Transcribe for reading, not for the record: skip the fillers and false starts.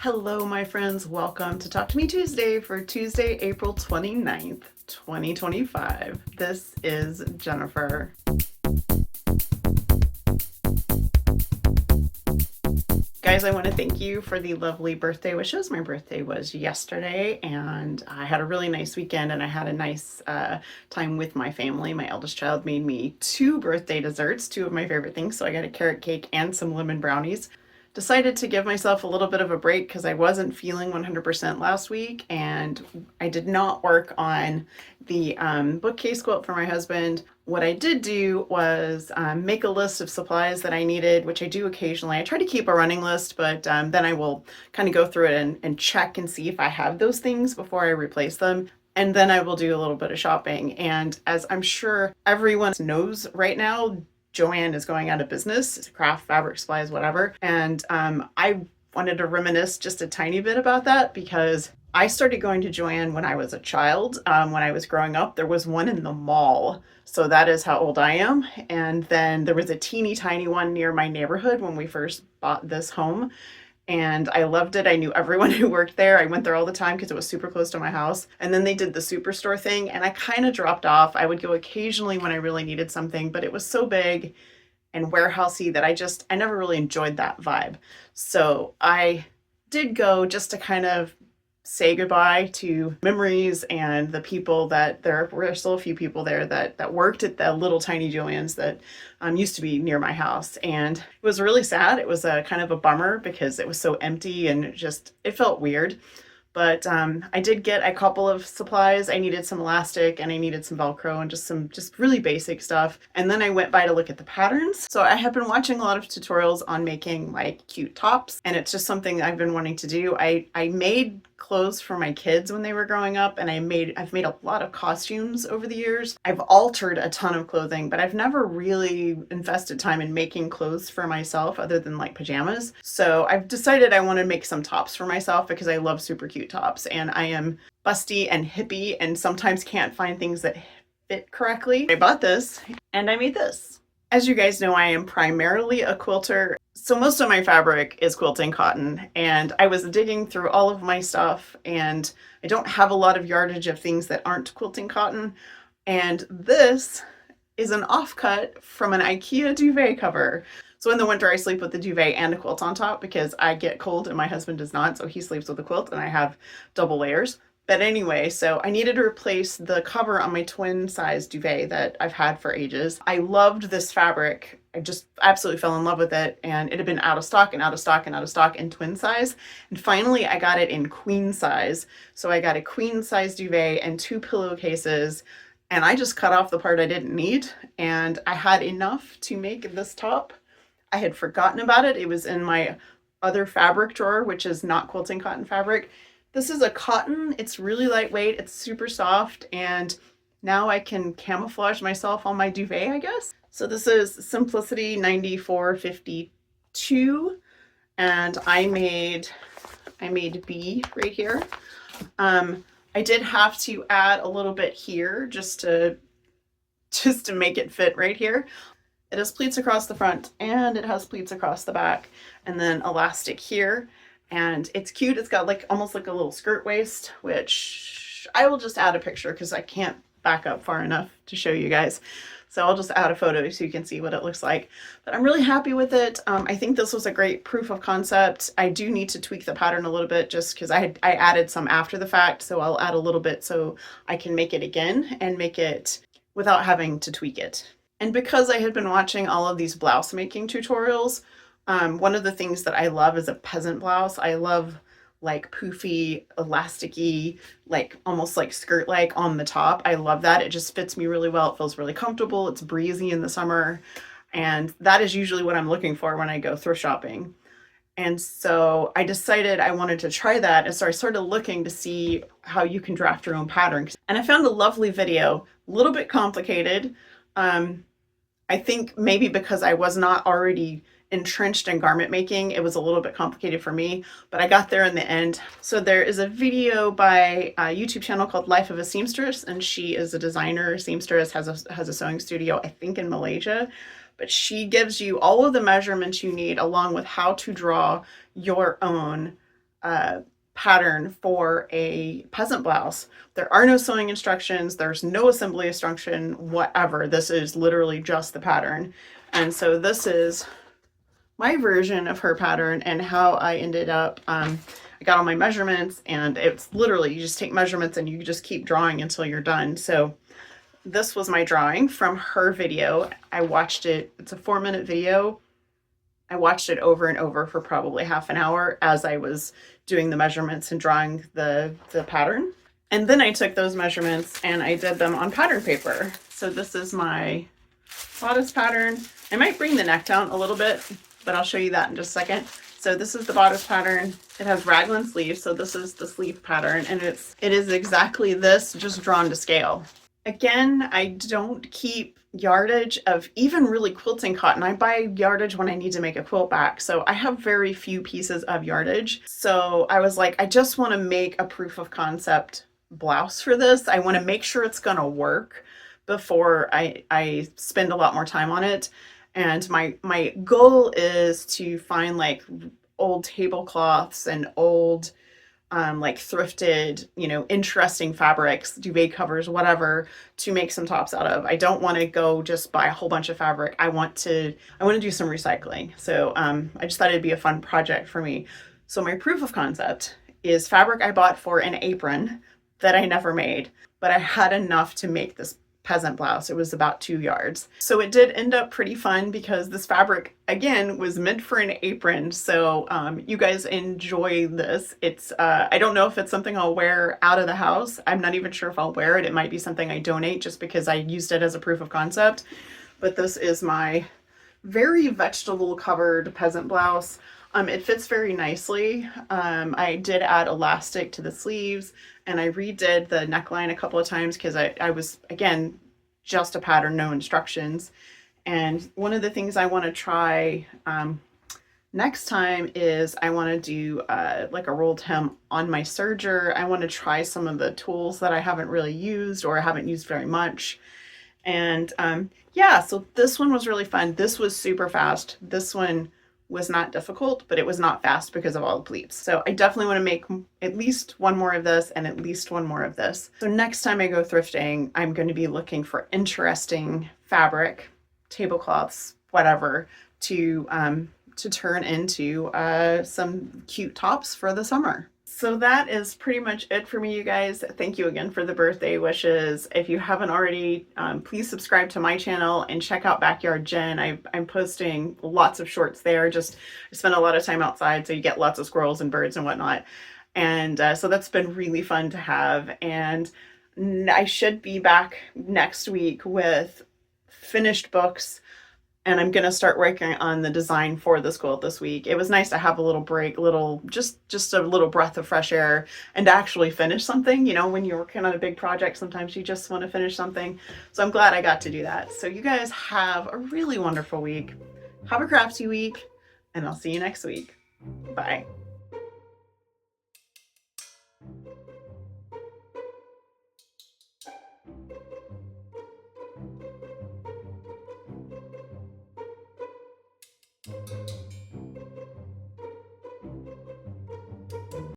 Hello, my friends. Welcome to Talk to Me Tuesday for Tuesday, April 29th, 2025. This is Jennifer. Guys, I want to thank you for the lovely birthday wishes. My birthday was yesterday, and I had a really nice weekend, and I had a nice time with my family. My eldest child made me two birthday desserts, two of my favorite things. So I got a carrot cake and some lemon brownies. Decided to give myself a little bit of a break because I wasn't feeling 100% last week, and I did not work on the bookcase quilt for my husband. What I did do was make a list of supplies that I needed, which I do occasionally. I try to keep a running list, but then I will kind of go through it and check and see if I have those things before I replace them. And then I will do a little bit of shopping. And as I'm sure everyone knows right now, Joann is going out of business, craft, fabric supplies, whatever. And I wanted to reminisce just a tiny bit about that because I started going to Joann when I was a child. When I was growing up, there was one in the mall. So that is how old I am. And then there was a teeny tiny one near my neighborhood when we first bought this home. And I loved it. I knew everyone who worked there. I went there all the time because it was super close to my house. And then they did the superstore thing, and I kind of dropped off. I would go occasionally when I really needed something, but it was so big and warehousey that I never really enjoyed that vibe. So I did go just to kind of say goodbye to memories and the people that there were still a few people there that worked at the little tiny Joann's that used to be near my house. And it was really sad. It was a kind of a bummer because it was so empty and it felt weird. But I did get a couple of supplies. I needed some elastic and I needed some Velcro and just really basic stuff. And then I went by to look at the patterns. So I have been watching a lot of tutorials on making like cute tops, and it's just something I've been wanting to do. I made clothes for my kids when they were growing up, and I've made a lot of costumes over the years. I've altered a ton of clothing, but I've never really invested time in making clothes for myself other than like pajamas. So I've decided I want to make some tops for myself because I love super cute tops, and I am busty and hippie and sometimes can't find things that fit correctly. I bought this and I made this. As you guys know, I am primarily a quilter. So most of my fabric is quilting cotton, and I was digging through all of my stuff, and I don't have a lot of yardage of things that aren't quilting cotton. And this is an offcut from an IKEA duvet cover. So in the winter, I sleep with the duvet and a quilt on top because I get cold and my husband does not. So he sleeps with a quilt and I have double layers. But anyway, so I needed to replace the cover on my twin size duvet that I've had for ages. I loved this fabric. I just absolutely fell in love with it, and it had been out of stock and out of stock and out of stock in twin size. And finally I got it in queen size. So I got a queen size duvet and two pillowcases, and I just cut off the part I didn't need, and I had enough to make this top. I had forgotten about it. It was in my other fabric drawer, which is not quilting cotton fabric. This is a cotton. It's really lightweight. It's super soft, and now I can camouflage myself on my duvet, I guess. So this is Simplicity 9452, and I made B right here. I did have to add a little bit here just to make it fit right here. It has pleats across the front and it has pleats across the back, and then elastic here. And it's cute. It's got like almost like a little skirt waist, which I will just add a picture because I can't back up far enough to show you guys. So I'll just add a photo so you can see what it looks like. But I'm really happy with it. I think this was a great proof of concept. I do need to tweak the pattern a little bit just because I added some after the fact. So I'll add a little bit so I can make it again and make it without having to tweak it. And because I had been watching all of these blouse making tutorials, one of the things that I love is a peasant blouse. I love like poofy, elasticy, like almost like skirt-like on the top. I love that. It just fits me really well. It feels really comfortable. It's breezy in the summer. And that is usually what I'm looking for when I go thrift shopping. And so I decided I wanted to try that. And so I started looking to see how you can draft your own pattern. And I found a lovely video, a little bit complicated. I think maybe because I was not already entrenched in garment making, it was a little bit complicated for me, but I got there in the end. So there is a video by a YouTube channel called Life of a Seamstress, and she is a designer, seamstress, has a sewing studio, I think in Malaysia. but she gives you all of the measurements you need along with how to draw your own pattern for a peasant blouse. There are no sewing instructions, there's no assembly instruction, whatever. This is literally just the pattern. And so this is my version of her pattern and how I ended up. I got all my measurements, and it's literally, you just take measurements and you just keep drawing until you're done. So this was my drawing from her video. I watched it, it's a 4-minute video. I watched it over and over for probably half an hour as I was doing the measurements and drawing the pattern. And then I took those measurements and I did them on pattern paper. So this is my bodice pattern. I might bring the neck down a little bit, but I'll show you that in just a second. So this is the bodice pattern. It has raglan sleeves, so this is the sleeve pattern, and it is exactly this, just drawn to scale. Again, I don't keep yardage of even really quilting cotton. I buy yardage when I need to make a quilt back. So I have very few pieces of yardage. So I was like, I just want to make a proof of concept blouse for this. I want to make sure it's going to work before I spend a lot more time on it. And my goal is to find like old tablecloths and old like thrifted, interesting fabrics, duvet covers, whatever, to make some tops out of. I don't want to go just buy a whole bunch of fabric. I want to do some recycling. So I just thought it'd be a fun project for me. So my proof of concept is fabric I bought for an apron that I never made, but I had enough to make this peasant blouse. It was about 2 yards. So it did end up pretty fun because this fabric, again, was meant for an apron. So you guys enjoy this. It's, I don't know if it's something I'll wear out of the house. I'm not even sure if I'll wear it. It might be something I donate just because I used it as a proof of concept. But this is my very vegetable covered peasant blouse. It fits very nicely. I did add elastic to the sleeves, and I redid the neckline a couple of times because I was, again, just a pattern, no instructions. And one of the things I want to try next time is I want to do like a rolled hem on my serger. I want to try some of the tools that I haven't really used or I haven't used very much. And yeah, so this one was really fun. This was super fast. This one was not difficult, but it was not fast because of all the pleats. So I definitely want to make at least one more of this and at least one more of this. So next time I go thrifting, I'm going to be looking for interesting fabric, tablecloths, whatever, to turn into some cute tops for the summer. So that is pretty much it for me, you guys. Thank you again for the birthday wishes. If you haven't already, please subscribe to my channel and check out Backyard Jen. I'm posting lots of shorts there. I spend a lot of time outside, so you get lots of squirrels and birds and whatnot. And so that's been really fun to have. And I should be back next week with finished books. And I'm going to start working on the design for this quilt this week. It was nice to have a little break, just a little breath of fresh air and to actually finish something. When you're working on a big project, sometimes you just want to finish something. So I'm glad I got to do that. So you guys have a really wonderful week. Have a crafty week, and I'll see you next week. Bye.